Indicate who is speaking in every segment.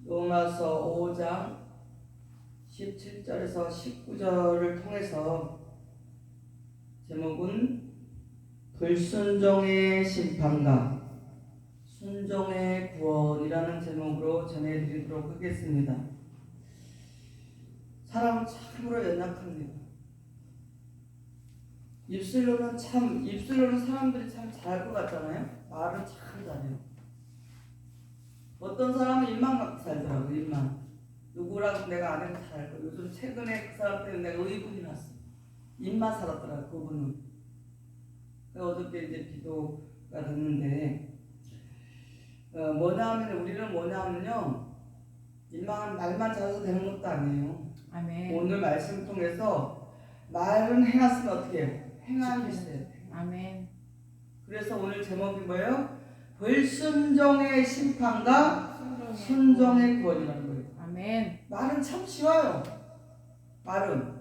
Speaker 1: 로마서 5장 17절에서 19절을 통해서 제목은 불순종의 심판과 순종의 구원이라는 제목으로 전해드리도록 하겠습니다. 사람은 참으로 연약합니다. 입술로는 사람들이 참 잘할 것 같잖아요. 말은 참 잘해요. 어떤 사람은 입만 갖고 살더라고. 입만. 누구라고 내가 안 해도 잘 알고. 요즘 최근에 그 사람 때문에 내가 의문이 났어. 입만 살았더라고. 그분은. 어저께 이제 기도가 됐는데 우리는 뭐냐면요, 말만 잘해서 되는 것도 아니에요.
Speaker 2: 아멘.
Speaker 1: 오늘 말씀 통해서 말은 해놨으면 어떻게 해요? 행함이 있어야 돼요.
Speaker 2: 아멘.
Speaker 1: 그래서 오늘 제목이 뭐예요? 불순종의 심판과 순종의 구원이라는 거예요.
Speaker 2: 아멘.
Speaker 1: 말은 참 쉬워요. 말은.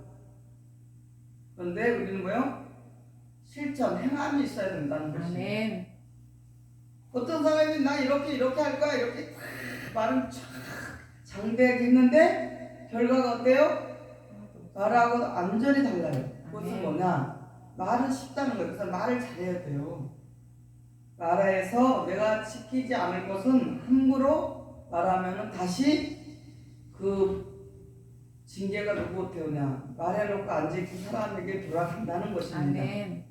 Speaker 1: 그런데 우리는 뭐예요? 실천, 행함이 있어야 된다는 것이에요.
Speaker 2: 아멘.
Speaker 1: 어떤 사람이 나 이렇게 할 거야 이렇게 말은 쫙 장대했는데 결과가 어때요? 말하고 완전히 달라요. 그것은 뭐냐? 말은 쉽다는 거예요. 그래서 말을 잘해야 돼요. 말해서 내가 지키지 않을 것은 함부로 말하면 다시 그 징계가 누구한테 오냐? 말해놓고 안 지킨 사람에게 돌아간다는 것입니다.
Speaker 2: 아멘.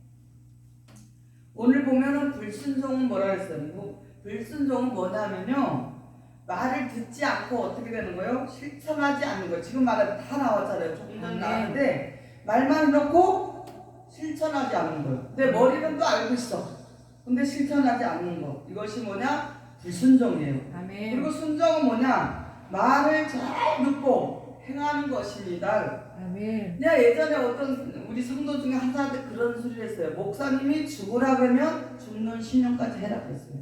Speaker 1: 오늘 보면은 불순종은 뭐라 했어요? 불순종은 뭐냐면요, 말을 듣지 않고 어떻게 되는 거예요? 실천하지 않는 거예요. 지금 말하면 다 나왔잖아요. 조금 전에 나왔는데 말만 해놓고 실천하지 않는 거예요. 근데 머리는 또 알고 있어. 근데 실천하지 않는 거. 이것이 뭐냐? 불순종이에요.
Speaker 2: 아멘.
Speaker 1: 그리고 순종은 뭐냐? 말을 잘 듣고 행하는 것입니다.
Speaker 2: 아멘.
Speaker 1: 내가 예전에 어떤 우리 성도 중에 한 사람한테 그런 소리를 했어요. 목사님이 죽으라 그러면 죽는 신용까지 해라 그랬어요.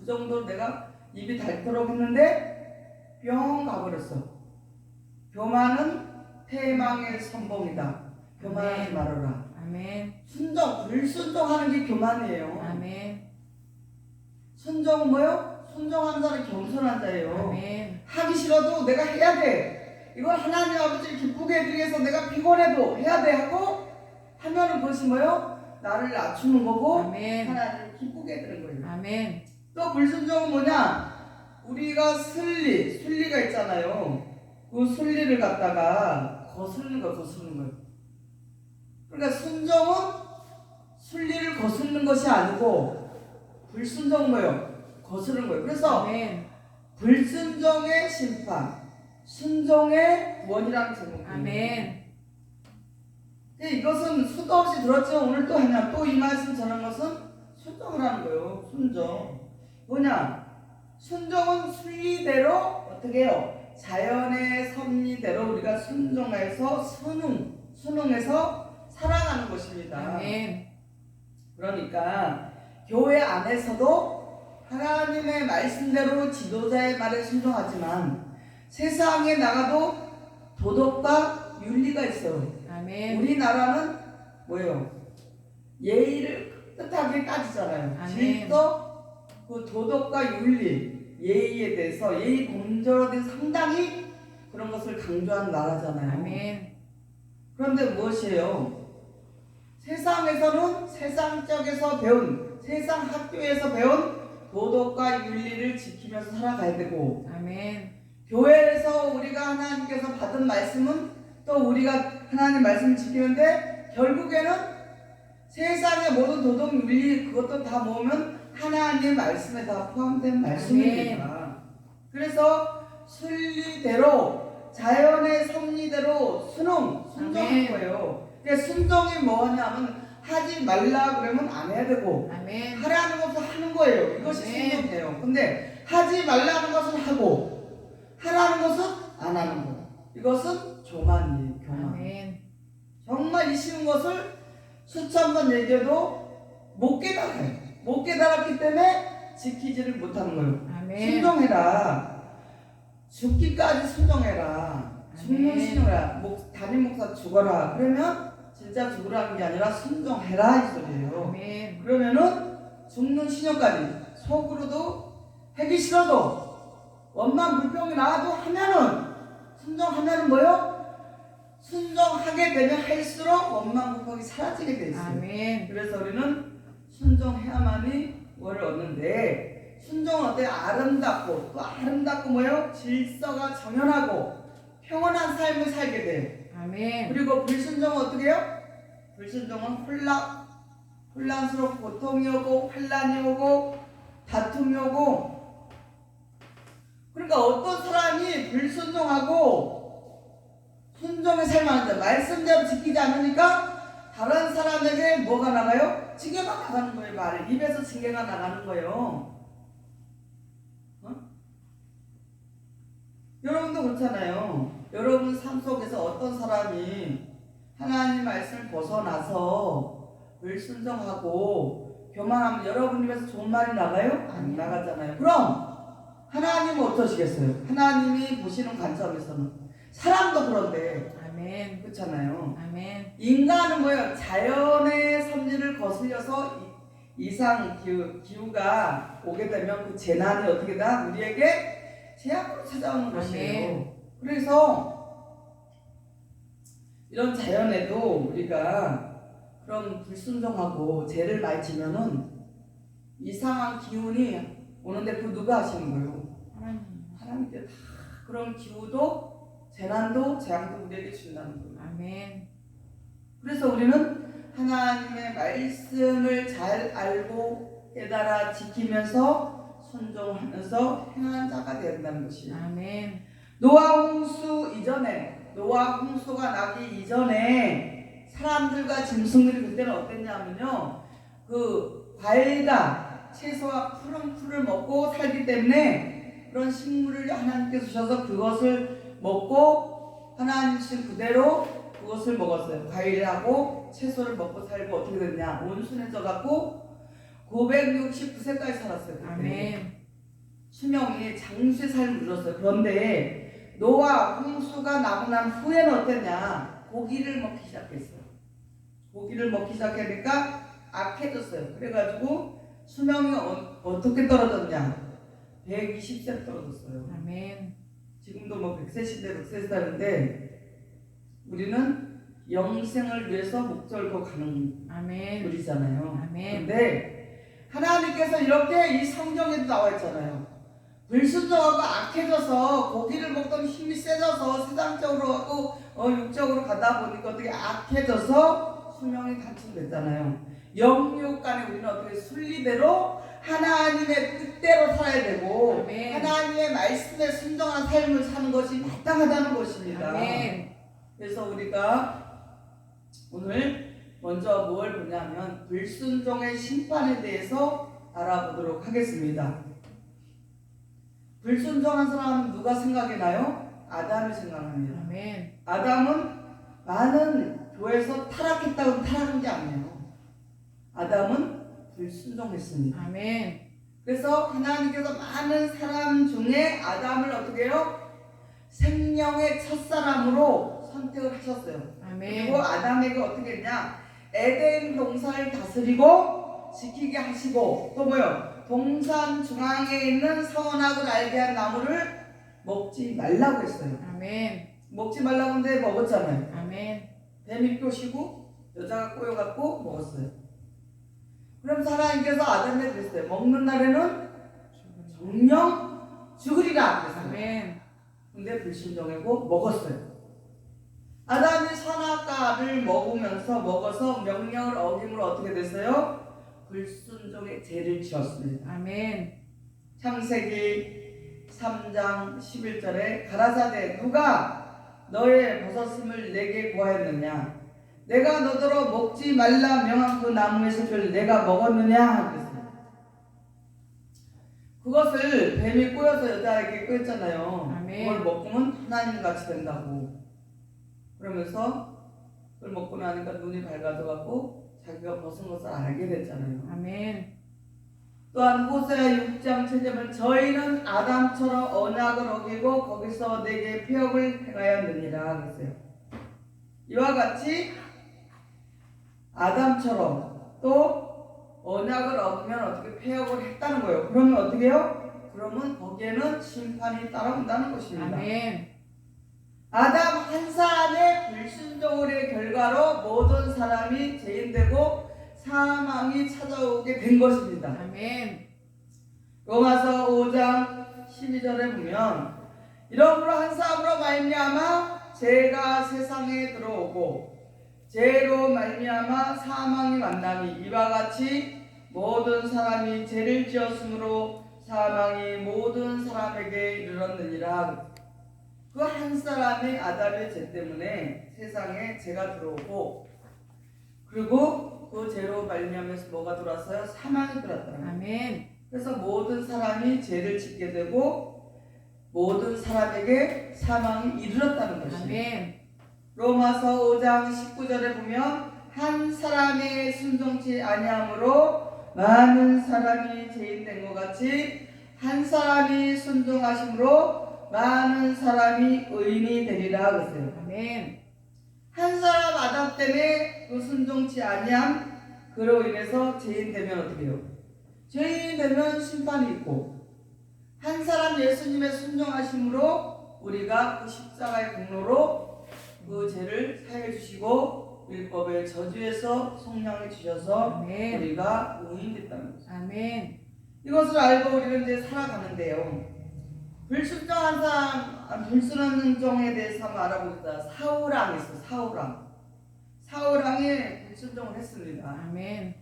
Speaker 1: 그 정도로 내가 입이 닳도록 했는데 뿅 가버렸어. 교만은 패망의 선봉이다. 교만하지 말아라.
Speaker 2: 아멘.
Speaker 1: 불순종하는 게 교만이에요.
Speaker 2: 아멘.
Speaker 1: 순종은 뭐예요? 순종하는 사람이 겸손한 자예요.
Speaker 2: 아멘.
Speaker 1: 하기 싫어도 내가 해야 돼. 이걸 하나님 아버지를 기쁘게 해드리기 위해서 내가 피곤해도 해야 돼 하고 하면은 그것이 뭐예요? 나를 낮추는 거고
Speaker 2: 아멘.
Speaker 1: 하나님을 기쁘게 해드리는 거예요.
Speaker 2: 아멘.
Speaker 1: 또 불순종은 뭐냐? 우리가 순리가 있잖아요. 그 순리를 갖다가 거스르는 거예요. 그러니까 순종은 순리를 거스르는 것이 아니고 불순종은 뭐예요? 거스르는 거예요. 그래서
Speaker 2: 아멘.
Speaker 1: 불순종의 심판, 순종의 구원이라는 제목이에요.
Speaker 2: 아멘.
Speaker 1: 이것은 수도 없이 들었죠. 오늘 또 하냐? 또 이 말씀 전한 것은 순종을 하는 거예요. 순종. 뭐냐? 순종은 순리대로 어떻게 해요? 자연의 섭리대로 우리가 순종해서 순응해서 살아가는 것입니다.
Speaker 2: 아멘.
Speaker 1: 그러니까 교회 안에서도 하나님의 말씀대로 지도자의 말에 순종하지만 세상에 나가도 도덕과 윤리가 있어요.
Speaker 2: 아멘.
Speaker 1: 우리나라는 뭐예요? 예의를 끝하게 따지잖아요.
Speaker 2: 아멘.
Speaker 1: 질서, 그 도덕과 윤리, 예의에 대해서 예의 공정에 대해서 상당히 그런 것을 강조하는 나라잖아요.
Speaker 2: 아멘.
Speaker 1: 그런데 무엇이에요? 세상에서는 세상적에서 배운, 세상 학교에서 배운 도덕과 윤리를 지키면서 살아가야 되고,
Speaker 2: 아멘.
Speaker 1: 교회에서 우리가 하나님께서 받은 말씀은 또 우리가 하나님 말씀을 지키는데 결국에는 세상의 모든 도덕 윤리 그것도 다 모으면 하나님 말씀에 다 포함된 말씀입니다. 그래서 순리대로 자연의 섭리대로 순종하는 거예요. 그러니까 순종이 뭐냐면 하지 말라 그러면 안 해야 되고
Speaker 2: 아멘.
Speaker 1: 하라는 것을 하는 거예요. 이것이 순종이에요. 근데 하지 말라는 것은 하고 하라는 것은 안 하는 거예요. 이것은 교만이에요. 교만.
Speaker 2: 아멘.
Speaker 1: 정말 이 쉬운 것을 수천 번 얘기해도 못 깨달아요. 못 깨달았기 때문에 지키지를 못하는 거예요.
Speaker 2: 아멘.
Speaker 1: 순종해라. 죽기까지 순종해라. 죽는 신용해라. 담임 목사 죽어라. 그러면 진짜 죽으라는 게 아니라 순종해라 이 소리예요.
Speaker 2: 아멘.
Speaker 1: 그러면은 죽는 신용까지 속으로도 하기 싫어도 원망 불평이 나와도 하면은 순종하면은 뭐요? 순종하게 되면 할수록 원망 불평이 사라지게 돼 있어요.
Speaker 2: 아멘.
Speaker 1: 그래서 우리는 순종해야만이 뭐를 얻는데, 순종은 어때요? 아름답고, 또 아름답고 뭐예요? 질서가 정연하고 평온한 삶을 살게 돼요.
Speaker 2: 아멘.
Speaker 1: 그리고 불순종은 어떻게 해요? 불순종은 혼란스럽고 고통이 오고 환란이 오고 다툼이 오고. 그러니까 어떤 사람이 불순종하고 순종의 삶을 하는데 말씀대로 지키지 않으니까 다른 사람에게 뭐가 나가요? 징계가 나가는 거예요. 말을 입에서 징계가 나가는 거예요. 여러분도 그렇잖아요. 여러분 삶 속에서 어떤 사람이 하나님 말씀을 벗어나서 불순종하고 교만하면 여러분 입에서 좋은 말이 나가요? 안 나가잖아요. 그럼 하나님은 어떠시겠어요? 하나님이 보시는 관점에서는 사람도 그런데
Speaker 2: 아멘.
Speaker 1: 그렇잖아요.
Speaker 2: 아멘.
Speaker 1: 인간은 뭐예요? 자연의 섭리를 거슬려서 이상 기후가 오게 되면 그 재난이 어떻게 다 우리에게 제약으로 찾아오는 것이에요. 그래서 이런 자연에도 우리가 그런 불순종하고 죄를 많이 지면은 이상한 기운이 오는데 그 누가 하시는 거예요? 하나님께 다 그런 기후도 재난도 재앙도 우리에게 준다는 거예요.
Speaker 2: 아멘.
Speaker 1: 그래서 우리는 하나님의 말씀을 잘 알고 깨달아 지키면서 순종하면서 행하는 자가 된다는 것이에요.
Speaker 2: 아멘.
Speaker 1: 노아 홍수가 나기 이전에 사람들과 짐승들이 그때는 어땠냐면요, 그 과일과 채소와 푸른 풀을 먹고 살기 때문에 그런 식물을 하나님께서 주셔서 그것을 먹고 하나님 주신 그대로 그것을 먹었어요. 과일하고 채소를 먹고 살고 어떻게 됐냐, 온순해져 갖고 969세까지 살았어요. 그때.
Speaker 2: 아멘.
Speaker 1: 수명이 장수의 삶을 누렸어요. 그런데 노아 홍수가 나고 난 후에는 어땠냐, 고기를 먹기 시작했어요. 고기를 먹기 시작하니까 악해졌어요. 그래가지고 수명이 어떻게 떨어졌냐, 120세 떨어졌어요.
Speaker 2: 아멘.
Speaker 1: 지금도 뭐 100세인데 100세 사는데 우리는 영생을 위해서 목적을 가는
Speaker 2: 아멘.
Speaker 1: 우리잖아요.
Speaker 2: 아멘.
Speaker 1: 그런데 하나님께서 이렇게 이 성경에도 나와 있잖아요. 불순종하고 악해져서 고기를 먹던 힘이 세져서 세상적으로 하고 육적으로 가다 보니까 어떻게 악해져서 수명이 단축됐잖아요. 영육간에 우리는 어떻게 순리대로 하나님의 뜻대로 살아야 되고
Speaker 2: 아멘.
Speaker 1: 하나님의 말씀에 순종한 삶을 사는 것이 마땅하다는 것입니다.
Speaker 2: 아멘.
Speaker 1: 그래서 우리가 오늘 먼저 뭘 보냐면 불순종의 심판에 대해서 알아보도록 하겠습니다. 불순종한 사람은 누가 생각이 나요? 아담이 생각납니다.
Speaker 2: 아멘.
Speaker 1: 아담은 많은 교회에서 타락했다고 타락한 게 아니에요. 아담은 불순종했습니다.
Speaker 2: 아멘.
Speaker 1: 그래서 하나님께서 많은 사람 중에 아담을 어떻게 해요? 생명의 첫사람으로 선택을 하셨어요.
Speaker 2: 아멘.
Speaker 1: 그리고 아담에게 어떻게 했냐? 에덴 동산을 다스리고 지키게 하시고, 또 뭐요? 동산 중앙에 있는 선악을 알게 한 나무를 먹지 말라고 했어요.
Speaker 2: 아멘.
Speaker 1: 먹지 말라고 했는데 먹었잖아요.
Speaker 2: 아멘.
Speaker 1: 뱀이 꼬시고 여자가 꼬여갖고 먹었어요. 그럼 하나님께서 아담에게 그랬어요. 먹는 날에는 정령 죽으리라 그랬어요.
Speaker 2: 아멘.
Speaker 1: 근데 불순종하고 먹었어요. 아담이 선악과를 먹어서 명령을 어김으로 어떻게 됐어요? 불순종의 죄를 지었습니다.
Speaker 2: 아멘.
Speaker 1: 창세기 3장 11절에 가라사대 누가 너의 벗었음을 내게 구하였느냐, 내가 너더러 먹지 말라 명한 그 나무의 숲을 내가 먹었느냐 그랬어요. 그것을 뱀이 꼬여서 여자에게 꼬였잖아요.
Speaker 2: 아멘.
Speaker 1: 그걸 먹으면 하나님 같이 된다고. 그러면서 그걸 먹고 나니까 눈이 밝아져갖고 자기가 벗은 것을 알게 됐잖아요.
Speaker 2: 아멘.
Speaker 1: 또한 호세아 6장 7절은 저희는 아담처럼 언약을 어기고 거기서 내게 폐역을 행하였느니라 그랬어요. 이와 같이 아담처럼 또 언약을 어기면 어떻게 폐역을 했다는 거예요. 그러면 어떻게 해요? 그러면 거기에는 심판이 따라온다는 것입니다.
Speaker 2: 아멘.
Speaker 1: 아담 한 사람의 불순종의 결과로 모든 사람이 죄인되고 사망이 찾아오게 된 것입니다.
Speaker 2: 아멘.
Speaker 1: 로마서 5장 12절에 보면 이러므로 한 사람으로 말미암아 죄가 세상에 들어오고 죄로 말미암아 사망이 만나니 이와 같이 모든 사람이 죄를 지었으므로 사망이 모든 사람에게 이르렀느니라. 그 한 사람의 아담의 죄 때문에 세상에 죄가 들어오고 그리고 그 죄로 말미암아서 뭐가 들어왔어요? 사망이 들어왔더라고요.
Speaker 2: 아멘.
Speaker 1: 그래서 모든 사람이 죄를 짓게 되고 모든 사람에게 사망이 이르렀다는 것입니다.
Speaker 2: 아멘.
Speaker 1: 로마서 5장 19절에 보면 한 사람의 순종치 아니함으로 많은 사람이 죄인된 것 같이 한 사람이 순종하심으로 많은 사람이 의인이 되리라 그랬어요.
Speaker 2: 아멘.
Speaker 1: 한 사람 아담 때문에 그 순종치 아니함 그로 인해서 죄인 되면 어떻게 해요? 죄인 되면 심판이 있고 한 사람 예수님의 순종하심으로 우리가 그 십자가의 공로로 그 죄를 사해 주시고 율법의 저주에서 속량해 주셔서
Speaker 2: 아멘.
Speaker 1: 우리가 의인이 됐다는 거죠.
Speaker 2: 아멘.
Speaker 1: 이것을 알고 우리는 이제 살아가는데요. 불순종한 사람, 불순종에 대해서 한번 알아보겠다. 사울왕이 있어. 사울왕이 불순종을 했습니다.
Speaker 2: 아멘.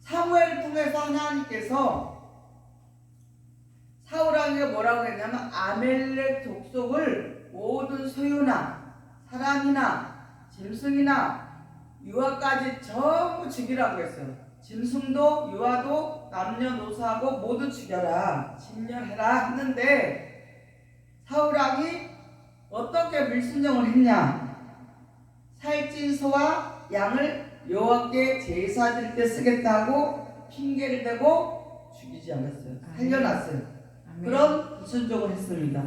Speaker 1: 사무엘을 통해서 하나님께서 사울왕에게 뭐라고 했냐면 아멜렉 족속을 모든 소유나 사람이나 짐승이나 유아까지 전부 죽이라고 했어요. 짐승도 유아도 남녀노소하고 모두 죽여라, 진멸해라 했는데 사울왕이 어떻게 불순종을 했냐? 살찐 소와 양을 여호와께 제사 드릴 때 쓰겠다고 핑계를 대고 죽이지 않았어요. 살려놨어요.
Speaker 2: 아멘.
Speaker 1: 그런 불순종을 했습니다.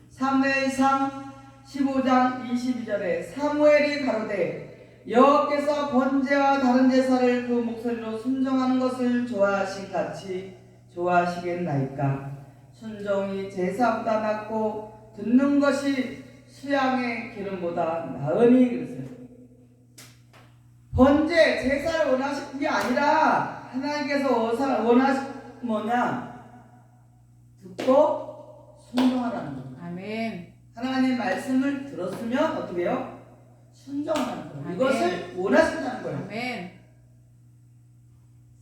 Speaker 1: 사무엘상 15장 22절에 사무엘이 가로되 여호와께서 번제와 다른 제사를 그 목소리로 순종하는 것을 좋아하신 같이 좋아하시겠나이까. 순종이 제사보다 낫고 듣는 것이 수양의 기름보다 나으니 그랬어요. 번제 제사를 원하신 게 아니라 하나님께서 원하신 뭐냐? 듣고 순종하라는 거예요.
Speaker 2: 아멘.
Speaker 1: 하나님 말씀을 들었으면 어떻게 해요? 순종하는 거예요.
Speaker 2: 아멘.
Speaker 1: 이것을 원하신다는 거예요.
Speaker 2: 아멘.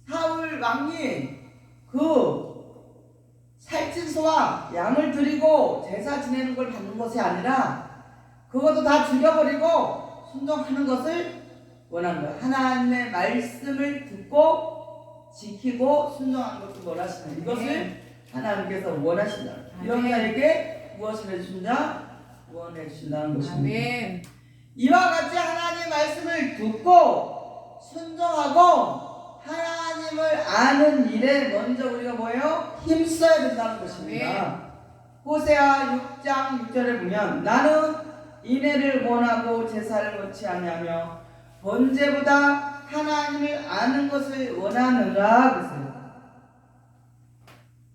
Speaker 1: 사울 왕이 그 살찐 소와 양을 드리고 제사 지내는 걸 받는 것이 아니라 그것도 다 죽여버리고 순종하는 것을 원하는 거예요. 하나님의 말씀을 듣고 지키고 순종하는 것을 원하시는 이것을 하나님께서 원하신다. 이런 자에게 무엇을 해주신다? 구원해 주신다는 것입니다.
Speaker 2: 아멘.
Speaker 1: 이와 같이 하나님 말씀을 듣고 순종하고 하나님을 아는 일에 먼저 우리가 뭐예요? 힘써야 된다는 것입니다. 호세아 6장 6절에 보면 나는 인애를 원하고 제사를 원치 아니하며 번제보다 하나님을 아는 것을 원하느라 그랬어요.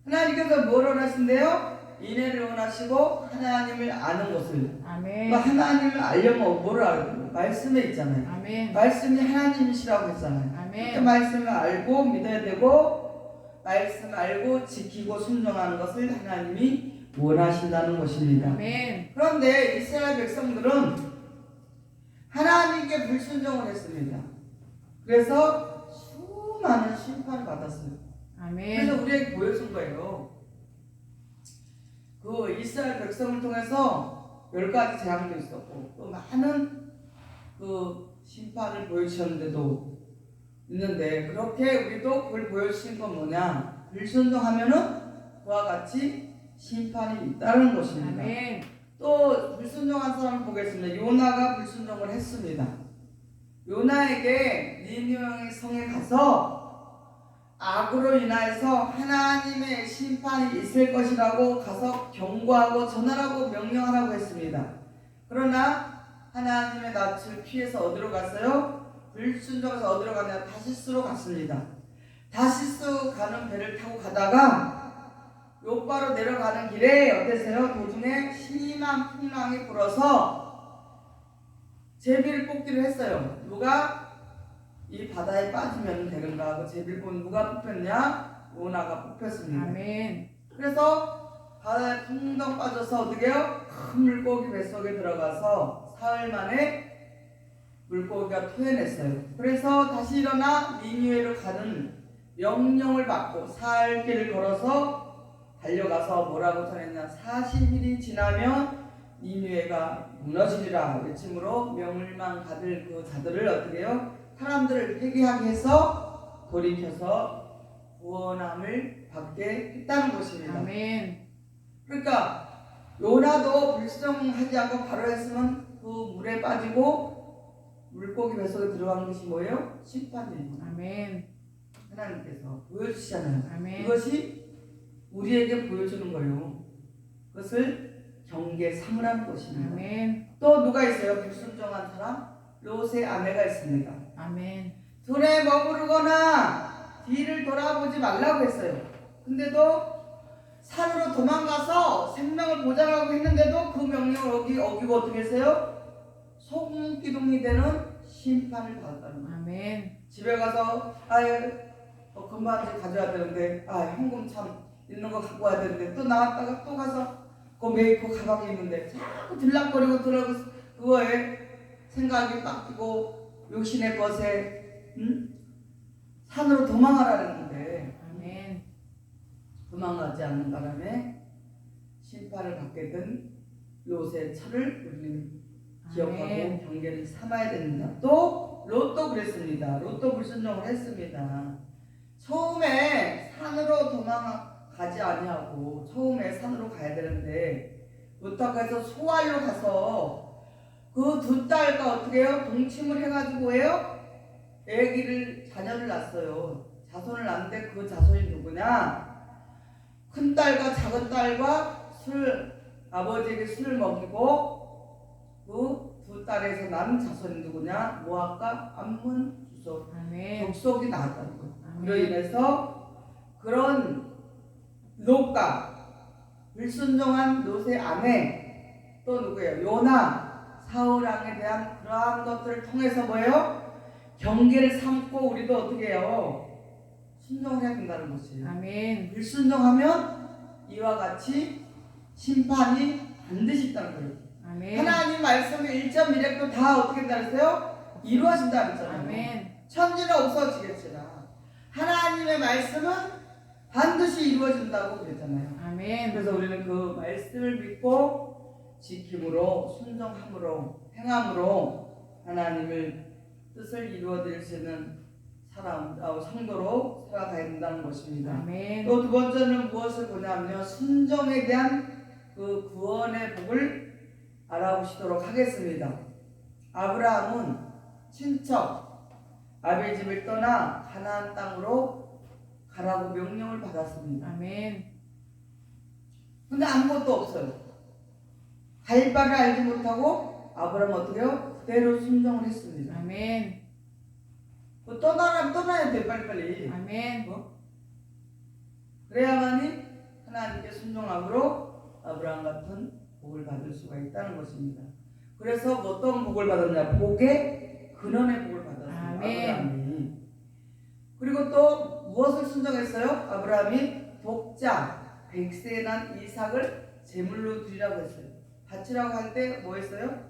Speaker 1: 하나님께서 뭘 원하신대요? 인애를 원하시고 하나님을 아는 것을.
Speaker 2: 아멘.
Speaker 1: 하나님을 알려면 뭐를 알고? 말씀에 있잖아요.
Speaker 2: 아멘.
Speaker 1: 말씀이 하나님이시라고 했잖아요.
Speaker 2: 아멘.
Speaker 1: 그 말씀을 알고 믿어야 되고 말씀 알고 지키고 순종하는 것을 하나님이 원하신다는 것입니다.
Speaker 2: 아멘.
Speaker 1: 그런데 이스라엘 백성들은 하나님께 불순종을 했습니다. 그래서 수많은 심판을 받았어요.
Speaker 2: 아멘.
Speaker 1: 그래서 우리에게 보여준 거예요. 그 이스라엘 백성을 통해서 10가지 재앙도 있었고 또 많은 그 심판을 보여주셨는데도 있는데 그렇게 우리도 그걸 보여주신 건 뭐냐? 불순종하면은 그와 같이 심판이 있다는 것입니다.
Speaker 2: 아멘.
Speaker 1: 또 불순종한 사람을 보겠습니다. 요나가 불순종을 했습니다. 요나에게 니느웨 성에 가서 악으로 인하여서 하나님의 심판이 있을 것이라고 가서 경고하고 전하라고 명령하라고 했습니다. 그러나 하나님의 낯을 피해서 어디로 갔어요? 불순종해서 어디로 갔냐? 다시스로 갔습니다. 다시스 가는 배를 타고 가다가 요바로 내려가는 길에 어땠어요? 도중에 심한 풍랑이 불어서 제비를 뽑기로 했어요. 누가 이 바다에 빠지면 되는가 하고 제비를 뽑은 누가 뽑혔냐? 요나가 뽑혔습니다.
Speaker 2: 아멘.
Speaker 1: 그래서 바다에 풍덩 빠져서 어떻게 해요? 큰 물고기 뱃속에 들어가서 사흘 만에 물고기가 토해냈어요. 그래서 다시 일어나 니느웨로 가는 명령을 받고 사흘 길을 걸어서 달려가서 뭐라고 전했냐? 40일이 지나면 니느웨가 무너지리라 외침으로 멸망 받을 그 자들을 어떻게 해요? 사람들을 회개하게 해서 돌이켜서 구원함을 받게 했다는 것입니다.
Speaker 2: 아멘.
Speaker 1: 그러니까 요나도 불순종하지 않고 바로 했으면 그 물에 빠지고 물고기 뱃속에 들어간 것이 뭐예요? 심판입니다.
Speaker 2: 아멘.
Speaker 1: 하나님께서 보여주시잖아요.
Speaker 2: 아멘.
Speaker 1: 이것이 우리에게 보여주는 거예요. 그것을 경계 삼으라는 것입니다.
Speaker 2: 아멘.
Speaker 1: 또 누가 있어요? 불순종한 사람? 롯의 아내가 있습니다.
Speaker 2: 아멘.
Speaker 1: 들에 머무르거나 뒤를 돌아보지 말라고 했어요. 근데도 산으로 도망가서 생명을 보장하고 했는데도 그 명령을 어기고 어떻게 했어요? 소금기둥이 되는 심판을 받았다는 거예요.
Speaker 2: 아멘.
Speaker 1: 집에 가서 금반지 가져야 되는데 현금 참 있는 거 갖고 와야 되는데 또 나왔다가 또 가서 그 메이커 가방이 있는데 자꾸 들락거리고 들어가서 그거에 생각이 빡기고 욕심의 것에 산으로 도망가라는 건데
Speaker 2: 아멘.
Speaker 1: 도망가지 않는 바람에 심판을 받게 된 롯의 철을 우리는 기억하고
Speaker 2: 아멘.
Speaker 1: 경계를 삼아야 됩니다. 또 롯도 그랬습니다. 롯도 불순종을 했습니다. 처음에 산으로 도망가지 아니하고 처음에 산으로 가야 되는데 부탁해서 소알로 가서 그 두 딸과 어떻게 해요? 동침을 해가지고 해요? 자녀를 낳았어요. 자손을 낳는데 그 자손이 누구냐? 큰 딸과 작은 딸과 아버지에게 술을 먹이고 그 두 딸에서 난 자손이 누구냐? 모압과 암몬 주속
Speaker 2: 아멘.
Speaker 1: 족속이 나왔다는 거예요.
Speaker 2: 아멘.
Speaker 1: 그로 인해서 그런 롯과 불순종한 롯의 아내 또 누구예요? 요나 사울왕에 대한 그러한 것들을 통해서 뭐예요? 경계를 삼고 우리도 어떻게 해요? 순종을 해야 된다는 것이에요.
Speaker 2: 아멘.
Speaker 1: 불순종하면 이와 같이 심판이 반드시 있다는 거예요.
Speaker 2: 아멘.
Speaker 1: 하나님 말씀의 1.1핵도 다 어떻게 된다 그랬어요? 이루어진다 그랬잖아요.
Speaker 2: 아멘.
Speaker 1: 천지는 없어지겠으나 하나님의 말씀은 반드시 이루어진다고 그랬잖아요.
Speaker 2: 아멘.
Speaker 1: 그래서 우리는 그 말씀을 믿고 지킴으로 순종함으로 행함으로 하나님을 뜻을 이루어드릴 수 있는 성도로 살아가야 된다는 것입니다.
Speaker 2: 아멘.
Speaker 1: 또 두 번째는 무엇을 보냐면요, 순종에 대한 그 구원의 복을 알아보시도록 하겠습니다. 아브라함은 친척 아벨 집을 떠나 가나안 땅으로 가라고 명령을 받았습니다.
Speaker 2: 아멘.
Speaker 1: 근데 아무것도 없어요. 갈 바를 알지 못하고 아브라함은 어떻게 해요? 그대로 순종을 했습니다.
Speaker 2: 아멘.
Speaker 1: 떠나야 돼, 빨리빨리.
Speaker 2: 아멘.
Speaker 1: 그래야만이 하나님께 순종함으로 아브라함 같은 복을 받을 수가 있다는 것입니다. 그래서 어떤 복을 받았냐? 복의 근원의 복을 받았습니다.
Speaker 2: 아멘.
Speaker 1: 아브라함이. 그리고 또 무엇을 순종했어요? 아브라함이 독자 100세에 난 이삭을 제물로 드리라고 했어요. 바치라고 할 때 뭐 했어요?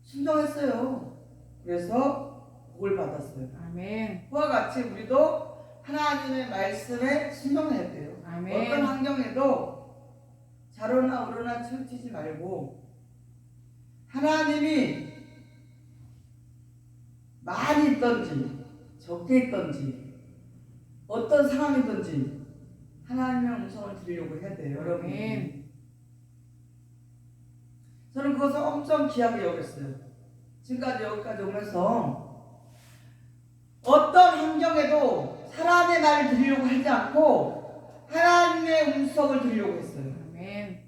Speaker 1: 순종했어요. 그래서 복을 받았어요.
Speaker 2: 아멘.
Speaker 1: 그와 같이 우리도 하나님의 말씀에 순종해야 돼요.
Speaker 2: 아멘.
Speaker 1: 어떤 환경에도 자로나 우로나 치우치지 말고 하나님이 많이 있든지 적게 있든지 어떤 상황이든지 하나님의 음성을 들으려고 해야 돼요. 여러분.
Speaker 2: 아멘.
Speaker 1: 저는 그것을 엄청 귀하게 여겼어요. 지금까지 여기까지 오면서 어떤 환경에도 사람의 말을 들으려고 하지 않고 하나님의 음성을 들으려고 했어요.
Speaker 2: 아멘.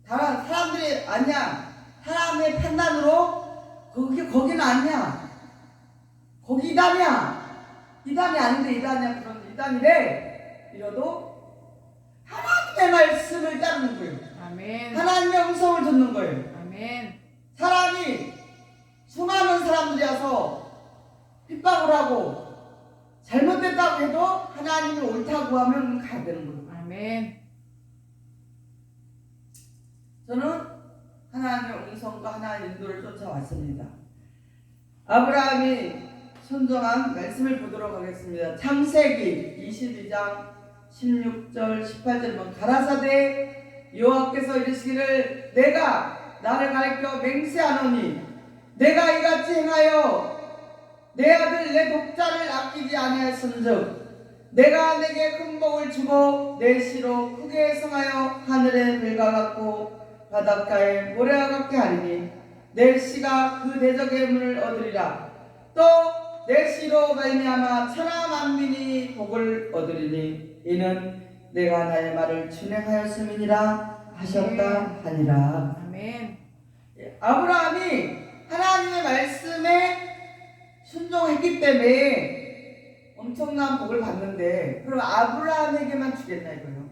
Speaker 1: 다른 사람들이 아니야. 사람의 판단으로 거기는 아니야. 거기 이단이야. 이단이 아닌데 이단이야. 그런 이단이래. 이뤄도 하나님의 말씀을 따르는 거예요.
Speaker 2: 아멘.
Speaker 1: 하나님의 음성을 듣는 거예요.
Speaker 2: 아멘.
Speaker 1: 사람이 수많은 사람들이 와서 핍박을 하고 잘못됐다고 해도 하나님이 옳다고 하면 가야 되는 거예요.
Speaker 2: 아멘.
Speaker 1: 저는 하나님의 음성과 하나님의 인도를 쫓아왔습니다. 아브라함이 순종한 말씀을 보도록 하겠습니다. 창세기 22장 16절 18절 가라사대 여호와께서 이르시기를 내가 나를 가리켜 맹세하노니 내가 이같이 행하여 내 아들 내 독자를 아끼지 아니하였은즉 내가 내게 큰 복을 주고 내 시로 크게 성하여 하늘의 별과 같고 바닷가의 모래와 같게 하리니 내 씨가 그 대적의 문을 얻으리라. 또 내 씨로 말미암아 천하 만민이 복을 얻으리니 이는 내가 나의 말을 준행하였음이니라 하셨다 하니라.
Speaker 2: 아멘.
Speaker 1: 아브라함이 하나님의 말씀에 순종했기 때문에 엄청난 복을 받는데 그럼 아브라함에게만 주겠나 이거요?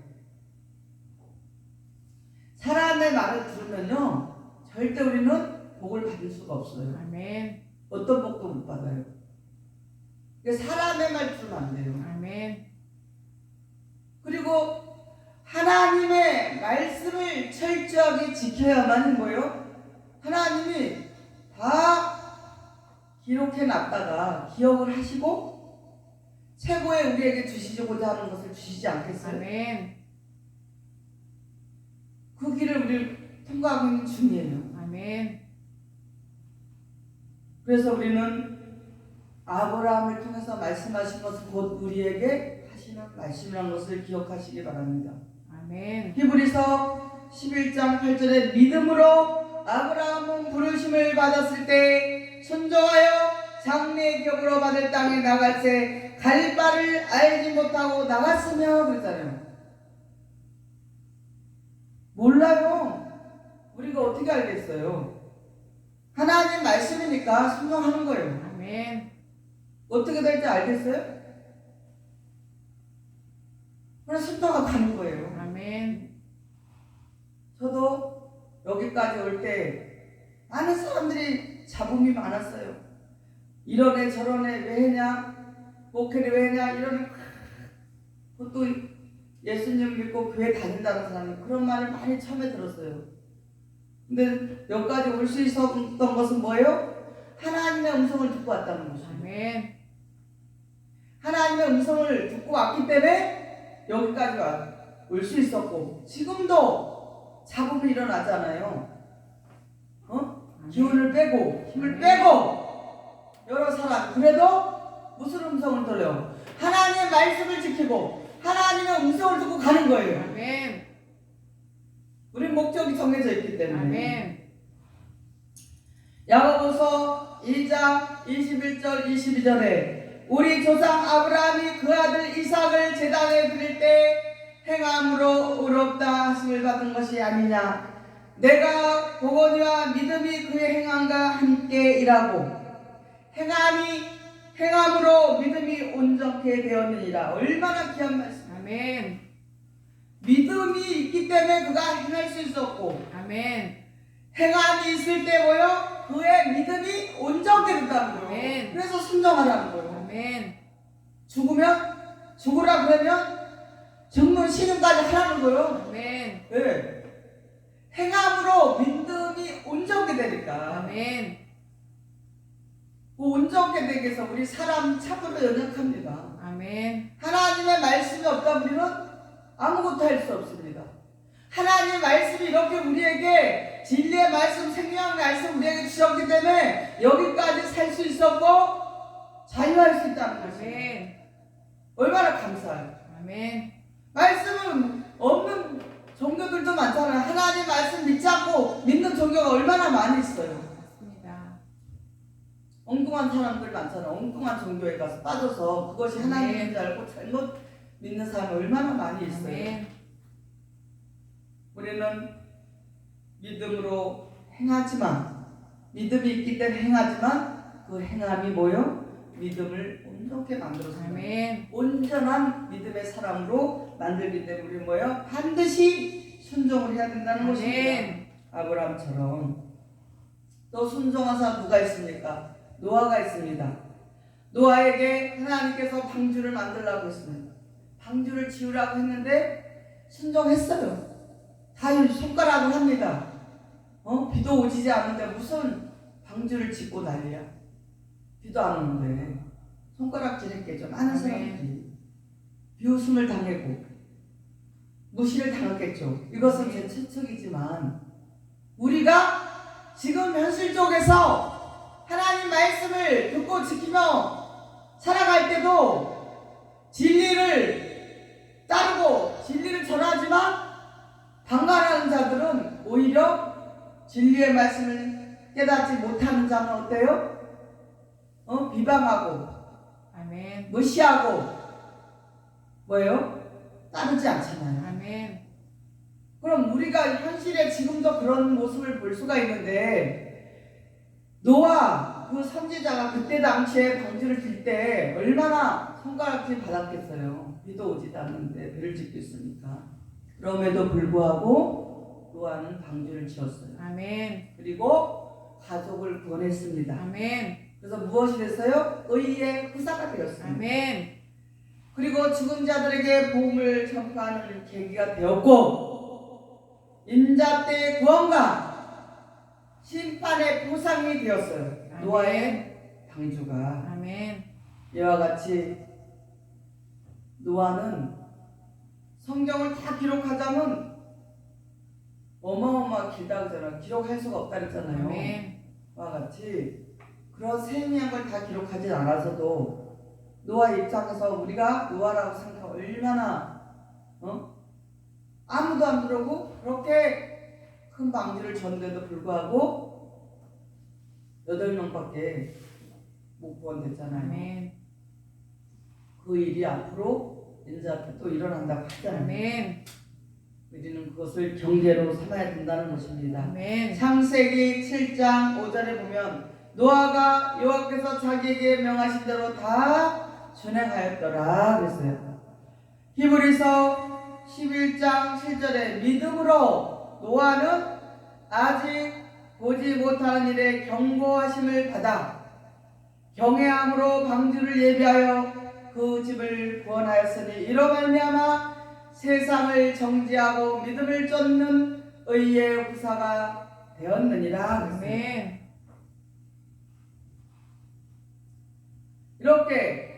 Speaker 1: 사람의 말을 들으면요 절대 우리는 복을 받을 수가 없어요.
Speaker 2: 아멘.
Speaker 1: 어떤 복도 못 받아요. 사람의 말 들으면 안 돼요.
Speaker 2: 아멘.
Speaker 1: 그리고 하나님의 말씀을 철저하게 지켜야만 뭐예요? 하나님이 다 기록해 놨다가 기억을 하시고 최고의 우리에게 주시고자 하는 것을 주시지 않겠어요?
Speaker 2: 아멘.
Speaker 1: 그 길을 우리 통과하고 있는 중이에요.
Speaker 2: 아멘.
Speaker 1: 그래서 우리는 아브라함을 통해서 말씀하신 것은 곧 우리에게 하시는 말씀이라는 것을 기억하시기 바랍니다.
Speaker 2: 아멘.
Speaker 1: 히브리서 11장 8절에 믿음으로 아브라함은 부르심을 받았을 때 순종하여 장래 기업으로 받을 땅에 나갈 때 갈 바를 알지 못하고 나갔으며 그랬잖아요. 몰라요. 우리가 어떻게 알겠어요? 하나님 말씀이니까 순종하는 거예요.
Speaker 2: 아멘.
Speaker 1: 어떻게 될지 알겠어요? 그냥 순종하고 가는 거예요.
Speaker 2: 아멘.
Speaker 1: 저도 여기까지 올 때 많은 사람들이 잡음이 많았어요. 이런 애 저런 애 왜 했냐? 목회를 왜 했냐? 이런 애 또 예수님 믿고 교회 다닌다는 사람이 그런 말을 많이 처음에 들었어요. 근데 여기까지 올 수 있었던 것은 뭐예요? 하나님의 음성을 듣고 왔다는 것이에요.
Speaker 2: 아멘.
Speaker 1: 하나님의 음성을 듣고 왔기 때문에 여기까지 올 수 있었고 지금도 잡음이 일어나잖아요. 기운을 빼고 힘을 빼고 여러 사람 그래도 무슨 음성을 들어요? 하나님의 말씀을 지키고 하나님의 음성을 듣고 가는 거예요.
Speaker 2: 아멘.
Speaker 1: 우리 목적이 정해져 있기 때문에.
Speaker 2: 아멘.
Speaker 1: 야고보서 2장 21절 22절에 우리 조상 아브라함이 그 아들 이삭을 제단에 드릴 때 행함으로 의롭다 하심을 받은 것이 아니냐. 내가 보거니와 믿음이 그의 행함과 함께 일하고 행함으로 믿음이 온전케 되었느니라. 얼마나 귀한 말씀.
Speaker 2: 아멘.
Speaker 1: 믿음이 있기 때문에 그가 행할 수 있었고
Speaker 2: 아멘.
Speaker 1: 행함이 있을 때 뭐요? 그의 믿음이 온전케 된다는 거예요.
Speaker 2: 아멘.
Speaker 1: 그래서 순종하라는 거예요.
Speaker 2: 아멘.
Speaker 1: 죽으라 그러면 죽는 신음까지 하라는 거예요.
Speaker 2: 아멘.
Speaker 1: 네. 행함으로 믿음이 온전케 되니까.
Speaker 2: 아멘.
Speaker 1: 그 온전케 되기 위해서 우리 사람 참으로 연약합니다.
Speaker 2: 아멘.
Speaker 1: 하나님의 말씀이 없다 우리는 아무것도 할 수 없습니다. 하나님의 말씀이 이렇게 우리에게 진리의 말씀, 생명의 말씀 우리에게 주셨기 때문에 여기까지 살 수 있었고 자유할 수 있다는 것이에요.
Speaker 2: 아멘.
Speaker 1: 얼마나 감사해요.
Speaker 2: 아멘.
Speaker 1: 말씀은 없는 종교들도 많잖아요. 하나님 말씀 믿지 않고 믿는 종교가 얼마나 많이 있어요.
Speaker 2: 맞습니다.
Speaker 1: 엉뚱한 사람들 많잖아요. 엉뚱한 종교에 가서 빠져서 그것이 하나님인 줄 알고 잘못 믿는 사람이 얼마나 많이 있어요.
Speaker 2: 아멘.
Speaker 1: 우리는 믿음으로 행하지만 믿음이 있기 때문에 행하지만 그 행함이 뭐요? 믿음을 온전케 만들었습니다.
Speaker 2: 아멘.
Speaker 1: 온전한 믿음의 사람으로 만들기 때문에 우리 뭐예요? 반드시 순종을 해야 된다는 것입니다.
Speaker 2: 아멘.
Speaker 1: 아브라함처럼. 또 순종하사 누가 있습니까? 노아가 있습니다. 노아에게 하나님께서 방주를 만들라고 했습니다. 방주를 지으라고 했는데 순종했어요. 다 손가락을 합니다. 비도 오지 않는데 무슨 방주를 짓고 난리야. 비도 안 오는데 손가락질 했겠죠. 많은 사람들이 비웃음을 당했고 무시를 당했겠죠. 이것은 제 추측이지만 우리가 지금 현실 속에서 하나님 말씀을 듣고 지키며 살아갈 때도 진리를 따르고 진리를 전하지만 방관하는 자들은 오히려 진리의 말씀을 깨닫지 못하는 자는 어때요? 비방하고
Speaker 2: 아멘.
Speaker 1: 무시하고 뭐예요? 따르지 않잖아요.
Speaker 2: 아멘.
Speaker 1: 그럼 우리가 현실에 지금도 그런 모습을 볼 수가 있는데 노아 그 선지자가 그때 당시에 방주를 질 때 얼마나 손가락질 받았겠어요. 비도 오지도 않는데 배를 짓고 있으니까. 그럼에도 불구하고 노아는 방주를 지었어요.
Speaker 2: 아멘.
Speaker 1: 그리고 가족을 구원했습니다.
Speaker 2: 아멘.
Speaker 1: 그래서 무엇이 됐어요? 의의 후사가 되었습니다.
Speaker 2: 아멘.
Speaker 1: 그리고 죽은 자들에게 복음을 전파하는 계기가 되었고 인자 때의 구원과 심판의 보상이 되었어요.
Speaker 2: 아멘.
Speaker 1: 노아의 방주가.
Speaker 2: 아멘.
Speaker 1: 이와 같이 노아는 성경을 다 기록하자면 어마어마하게 길다 그러잖아요. 기록할 수가 없다 그랬잖아요.
Speaker 2: 아멘.
Speaker 1: 이와 같이 그런 세미한 걸 다 기록하지 않아서도 노아 입장에서 우리가 노아라고 생각하면 얼마나 아무도 안 들어오고 그렇게 큰 방주를 졌는데도 불구하고 8명밖에 못 구원됐잖아요.
Speaker 2: 아멘.
Speaker 1: 그 일이 앞으로 인자 때 또 일어난다고 하잖아요.
Speaker 2: 아멘.
Speaker 1: 우리는 그것을 경계로 삼아야 된다는 것입니다.
Speaker 2: 아멘.
Speaker 1: 창세기 7장 5절에 보면 노아가 여호와께서 자기에게 명하신 대로 다 준행하였더라 그랬어요. 히브리서 11장 7절에 믿음으로 노아는 아직 보지 못하는 일에 경고하심을 받아 경외함으로 방주를 예비하여 그 집을 구원하였으니 이로 말미암아 세상을 정지하고 믿음을 쫓는 의의 후사가 되었느니라 그랬어요.
Speaker 2: 아멘.
Speaker 1: 이렇게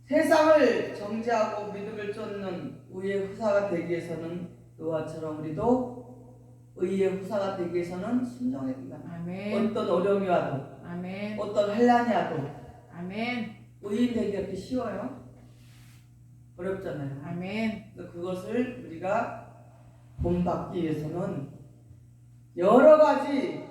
Speaker 1: 세상을 정지하고 믿음을 쫓는 의의 후사가 되기 위해서는 노아처럼 우리도 의의 후사가 되기 위해서는 순종해야 된다.
Speaker 2: 아멘.
Speaker 1: 어떤 어려움이 와도
Speaker 2: 아멘.
Speaker 1: 어떤 환난이 와도
Speaker 2: 아멘.
Speaker 1: 의인 되기 그렇게 쉬워요? 어렵잖아요.
Speaker 2: 아멘.
Speaker 1: 그래서 그것을 우리가 본받기 위해서는 여러 가지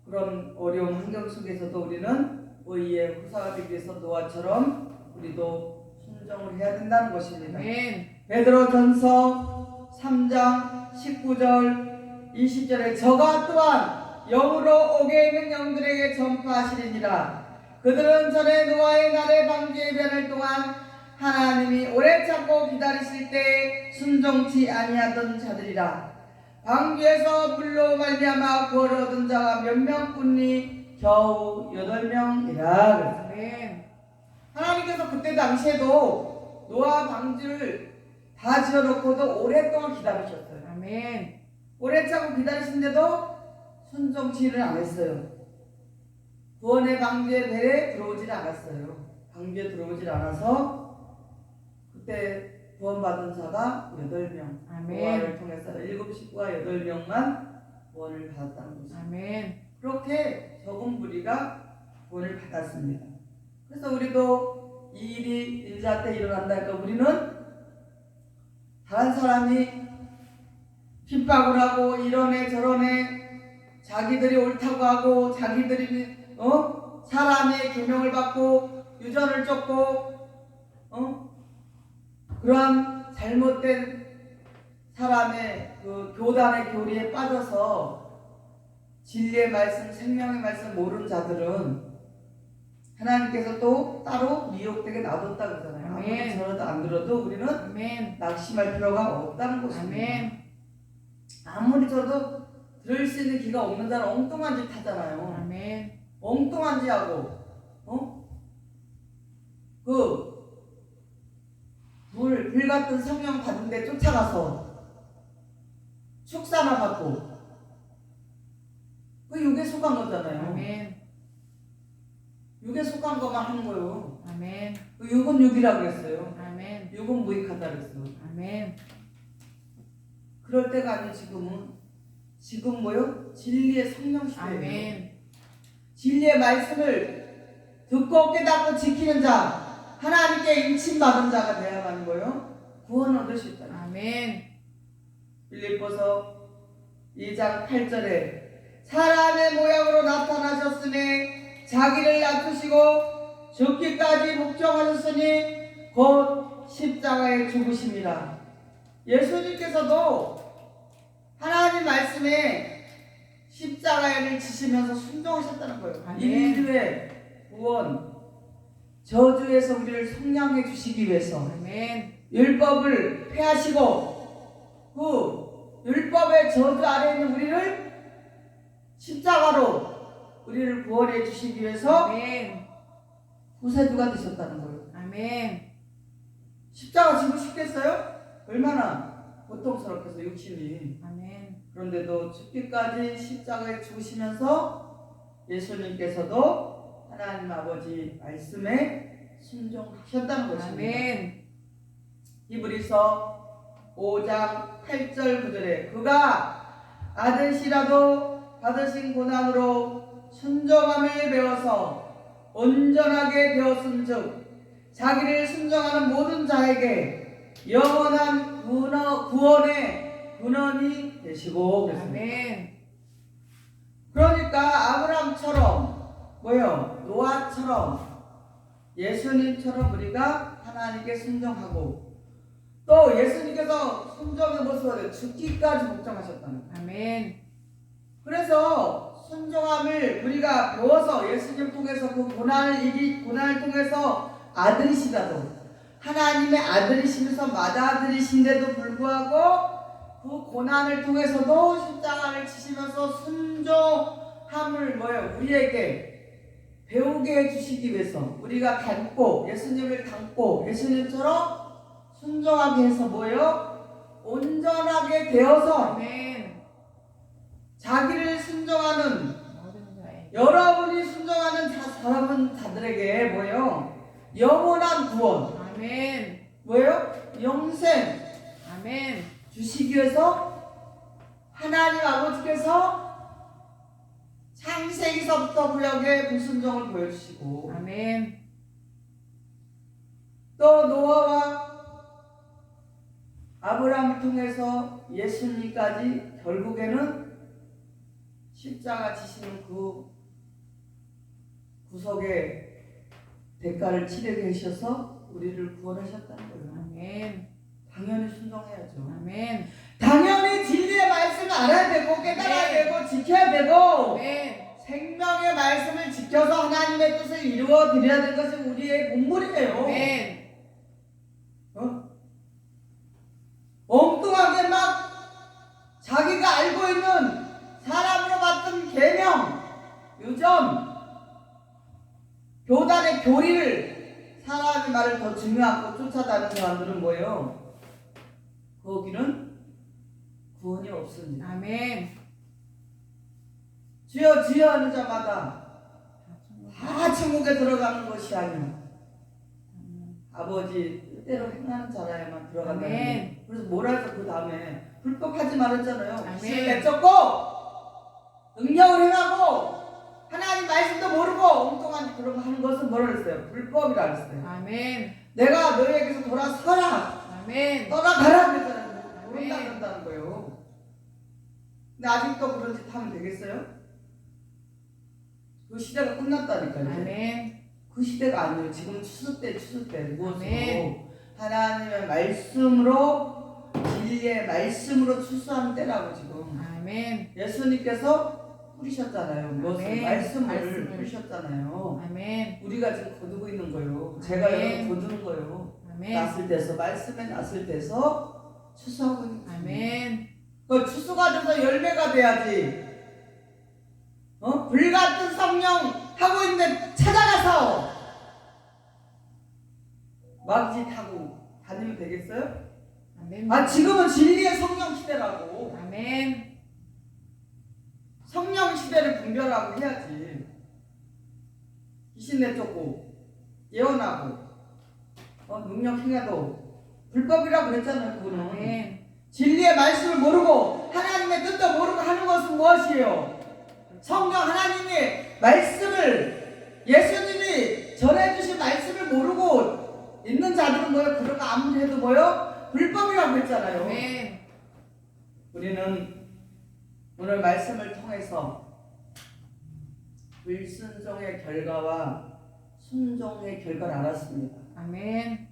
Speaker 1: 그런 어려운 환경 속에서도 우리는 의의 후사가 되기 위해서 노아처럼 우리도 순종을 해야 된다는 것입니다.
Speaker 2: 아멘.
Speaker 1: 베드로전서 3장 19절 20절에 저가 또한 영으로 옥에 있는 영들에게 전파하시리니라. 그들은 전에 노아의 날에 방주에 변할 동안 하나님이 오래 참고 기다리실 때 순종치 아니하던 자들이라. 방주에서 물로 말미암아 구원을 얻은 자가 몇 명뿐이 겨우 8명이라.
Speaker 2: 아멘.
Speaker 1: 하나님께서 그때 당시에도 노아 방주를 다 지어놓고도 오랫동안 기다리셨어요.
Speaker 2: 아멘.
Speaker 1: 오래 참고 기다리신데도 순종치를 안 했어요. 구원의 방주의 배에 들어오질 않았어요. 방주에 들어오질 않아서 그때 구원받은 자가 8명.
Speaker 2: 아멘.
Speaker 1: 노아를 통해서 7식구가 8명만 구원을 받았다는 것입니다.
Speaker 2: 아멘.
Speaker 1: 그렇게 적은 무리가 구원을 받았습니다. 그래서 우리도 이 일이 인자 때 일어난다니까 우리는 다른 사람이 핍박을 하고 이러네 저러네 자기들이 옳다고 하고 자기들이 사람의 계명을 받고 유전을 쫓고 그러한 잘못된 사람의 그 교단의 교리에 빠져서 진리의 말씀, 생명의 말씀 모르는 자들은 하나님께서 또 따로 미혹되게 놔뒀다 그러잖아요. 아무리
Speaker 2: 아멘.
Speaker 1: 저러도 안 들어도 우리는
Speaker 2: 아멘.
Speaker 1: 낙심할 필요가 없다는 것입니다.
Speaker 2: 아멘.
Speaker 1: 아무리 저도 들을 수 있는 귀가 없는 자는 엉뚱한 짓 하잖아요.
Speaker 2: 아멘.
Speaker 1: 엉뚱한 짓 하고, 불 같은 성령 받은 데 쫓아가서 축사나 받고, 그 육에 속한 거잖아요.
Speaker 2: 아멘.
Speaker 1: 육에 속한 것만 하는 거예요.
Speaker 2: 아멘.
Speaker 1: 그 육은 육이라고 했어요.
Speaker 2: 아멘.
Speaker 1: 육은 무익하다 그랬어요.
Speaker 2: 아멘.
Speaker 1: 그럴 때가 아니에요. 지금 뭐요? 진리의 성령 시대예요.
Speaker 2: 아멘.
Speaker 1: 진리의 말씀을 듣고 깨닫고 지키는 자, 하나님께 인침받은 자가 되어가는 거예요. 구원 얻을 수 있다.
Speaker 2: 아멘.
Speaker 1: 빌립보서 2장 8절에 사람의 모양으로 나타나셨으니 자기를 낮추시고 죽기까지 복종하셨으니 곧 십자가에 죽으심이라. 예수님께서도 하나님 말씀에 십자가를 지시면서 순종하셨다는 거예요.
Speaker 2: 아멘.
Speaker 1: 인류의 구원, 저주에서 우리를 속량해 주시기 위해서
Speaker 2: 아멘.
Speaker 1: 율법을 폐하시고 그 율법의 저주 아래에 있는 우리를 십자가로 우리를 구원해 주시기 위해서
Speaker 2: 아멘.
Speaker 1: 구세주가 되셨다는 거예요.
Speaker 2: 아멘.
Speaker 1: 십자가 지고 싶겠어요? 얼마나 고통스럽겠어요, 육신이.
Speaker 2: 아멘.
Speaker 1: 그런데도 죽기까지 십자가에 죽으시면서 예수님께서도 하나님 아버지 말씀에 순종하셨다는 것입니다.
Speaker 2: 아멘.
Speaker 1: 히브리서 5장 8절 9절에 그가 아들시라도 받으신 고난으로 순종함을 배워서 온전하게 되었은즉 자기를 순종하는 모든 자에게 영원한 구원의 근원이 되시고 그랬습니다.
Speaker 2: 아멘.
Speaker 1: 그러니까 아브라함처럼 노아처럼 예수님처럼 우리가 하나님께 순종하고 또 예수님께서 순종의 모습을 죽기까지 복종하셨다는 거예요.
Speaker 2: 아멘.
Speaker 1: 그래서 순종함을 우리가 배워서 예수님 통해서 그 고난을 통해서 아들이시다도 하나님의 아들이시면서 맏아들이신데도 불구하고 그 고난을 통해서도 십자가를 지시면서 순종함을 우리에게 배우게 해주시기 위해서 우리가 예수님을 닮고 예수님처럼 순종하게 해서 온전하게 되어서
Speaker 2: 아멘.
Speaker 1: 자기를 순종하는
Speaker 2: 모든 자에게
Speaker 1: 여러분이 순종하는 자들에게 영원한 구원
Speaker 2: 아멘.
Speaker 1: 영생
Speaker 2: 아멘.
Speaker 1: 주시기 위해서 하나님 아버지께서 창세기서부터 구약의 불순종을 보여주시고
Speaker 2: 아멘.
Speaker 1: 또 노아와 아브라함을 통해서 예수님까지 결국에는 십자가 지시는 그 구속의 대가를 치르게 하셔서 우리를 구원하셨다는 거예요.
Speaker 2: 아멘.
Speaker 1: 당연히 순종해야죠.
Speaker 2: 아멘.
Speaker 1: 당연히 진리의 말씀을 알아야 되고 깨달아야
Speaker 2: 네.
Speaker 1: 되고 지켜야 되고
Speaker 2: 아멘.
Speaker 1: 생명의 말씀을 지켜서 하나님의 뜻을 이루어 드려야 되는 것이 우리의 본분이에요.
Speaker 2: 아멘.
Speaker 1: 엉뚱하게 자기가 알고 있는 사람으로 받던 계명, 요즘 교단의 교리를 사람의 말을 더 중요하고 쫓아다니는 사람들은 거기는 구원이 없습니다.
Speaker 2: 아멘.
Speaker 1: 주여 주여 하는 자마다 다 천국에 들어가는 것이 아니오. 아버지 뜻대로 행하는 자라야만 들어간다는
Speaker 2: 아멘.
Speaker 1: 거예요. 그래서 뭐라 해서 그 다음에 불법하지 말았잖아요.
Speaker 2: 아멘.
Speaker 1: 신을 내쫓고 능력을 행하고 하나님 말씀도 모르고 엉뚱한 그런 거 하는 것은 뭐라 그랬어요? 불법이라 그랬어요.
Speaker 2: 아멘.
Speaker 1: 내가 너희에게서 돌아서라
Speaker 2: 아멘.
Speaker 1: 떠나가라 그랬잖아요. 모른다
Speaker 2: 아멘.
Speaker 1: 그런다는 거예요. 근데 아직도 그런 짓 하면 되겠어요? 그 시대가 끝났다니까요. 이제.
Speaker 2: 아멘.
Speaker 1: 그 시대가 아니에요. 지금 추수 때 무엇으로
Speaker 2: 아멘.
Speaker 1: 하나님의 말씀으로 진리의 말씀으로 추수하는 때라고 지금
Speaker 2: 아멘.
Speaker 1: 예수님께서 뿌리셨잖아요. 무엇을?
Speaker 2: 아멘.
Speaker 1: 말씀을
Speaker 2: 말씀을.
Speaker 1: 뿌리셨잖아요.
Speaker 2: 아멘.
Speaker 1: 우리가 지금 거두고 있는 거예요. 제가
Speaker 2: 아멘.
Speaker 1: 여러분 거두는 거예요.
Speaker 2: 아멘.
Speaker 1: 났을 때서 말씀에 났을 때서 추수하고 있는 거예요.
Speaker 2: 아멘.
Speaker 1: 그 추수가 돼서 열매가 돼야지. 불같은 성령 하고 있는데 찾아가서 막지 타고 다니면 되겠어요?
Speaker 2: 아멘.
Speaker 1: 지금은 진리의 성령 시대라고.
Speaker 2: 아멘.
Speaker 1: 성령 시대를 분별하고 해야지. 귀신 내쫓고 예언하고 능력 행해도 불법이라고 그랬잖아요. 그거는.
Speaker 2: 아멘.
Speaker 1: 진리의 말씀을 모르고 하나님의 뜻도 모르고 하는 것은 무엇이에요? 성령 하나님의 말씀을, 예수님이 전해주신 말씀을 모르고 있는 자들은 뭐예요? 그러가 아무리 해도 뭐예요? 불법이라고 했잖아요.
Speaker 2: 아멘.
Speaker 1: 우리는 오늘 말씀을 통해서 불순종의 결과와 순종의 결과를 알았습니다.
Speaker 2: 아멘.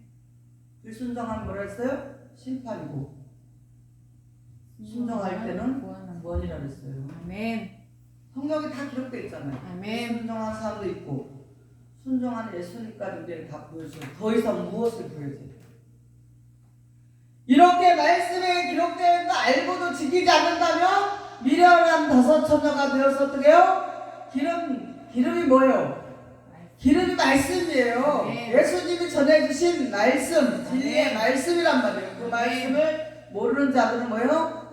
Speaker 1: 불순종하면 뭐라 했어요? 심판이고, 순종할 때는 구원이라고 했어요.
Speaker 2: 아멘.
Speaker 1: 성경에 다 기록되어 있잖아요.
Speaker 2: 아멘.
Speaker 1: 순종한 사람도 있고 순종한 예수님까지 우리는 다 보여줘요. 더 이상 무엇을 보여줘요? 이렇게 말씀에 기록되어 거 알고도 지키지 않는다면 미련한 다섯 처녀가 되어서 어떻게 해요? 기름이 뭐예요? 기름이 말씀이에요.
Speaker 2: 네.
Speaker 1: 예수님이 전해주신 말씀, 진리의
Speaker 2: 네.
Speaker 1: 말씀이란 말이에요. 그
Speaker 2: 네.
Speaker 1: 말씀을 모르는 자들은 뭐예요?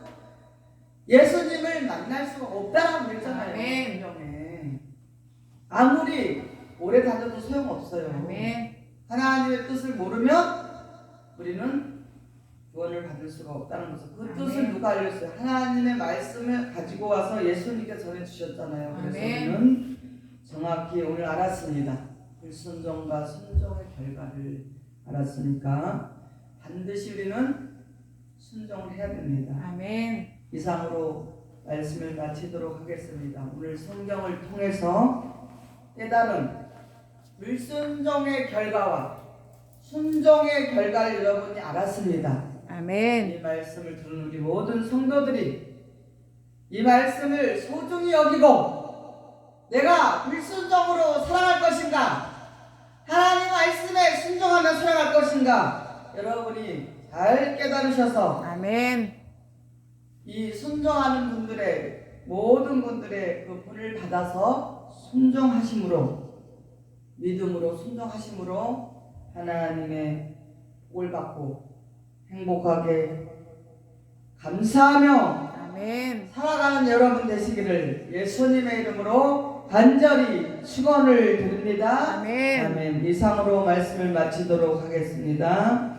Speaker 1: 예수님을 만날 수가 없다라고 그랬잖아요.
Speaker 2: 아멘.
Speaker 1: 성경에. 아무리 오래 다녀도 소용없어요.
Speaker 2: 아멘.
Speaker 1: 하나님의 뜻을 모르면 우리는 구원을 받을 수가 없다는 것을. 그
Speaker 2: 아멘.
Speaker 1: 뜻을 누가 알렸어요? 하나님의 말씀을 가지고 와서 예수님께 전해주셨잖아요. 그래서
Speaker 2: 아멘.
Speaker 1: 우리는 정확히 오늘 알았습니다. 불순종과 순종의 결과를 알았으니까 반드시 우리는 순종을 해야 됩니다.
Speaker 2: 아멘.
Speaker 1: 이상으로 말씀을 마치도록 하겠습니다. 오늘 성경을 통해서 깨달은 불순종의 결과와 순종의 결과를 여러분이 알았습니다.
Speaker 2: 아멘.
Speaker 1: 이 말씀을 들은 우리 모든 성도들이 이 말씀을 소중히 여기고 내가 불순종으로 살아갈 것인가, 하나님 말씀에 순종하며 살아갈 것인가, 여러분이 잘 깨달으셔서
Speaker 2: 아멘.
Speaker 1: 이 순종하는 분들의 모든 분들의 그 분을 받아서 순종하심으로, 믿음으로 순종하심으로 하나님의 복을 받고 행복하게 감사하며
Speaker 2: 아멘.
Speaker 1: 살아가는 여러분 되시기를 예수님의 이름으로 간절히 축원을 드립니다.
Speaker 2: 아멘.
Speaker 1: 아멘. 이상으로 말씀을 마치도록 하겠습니다.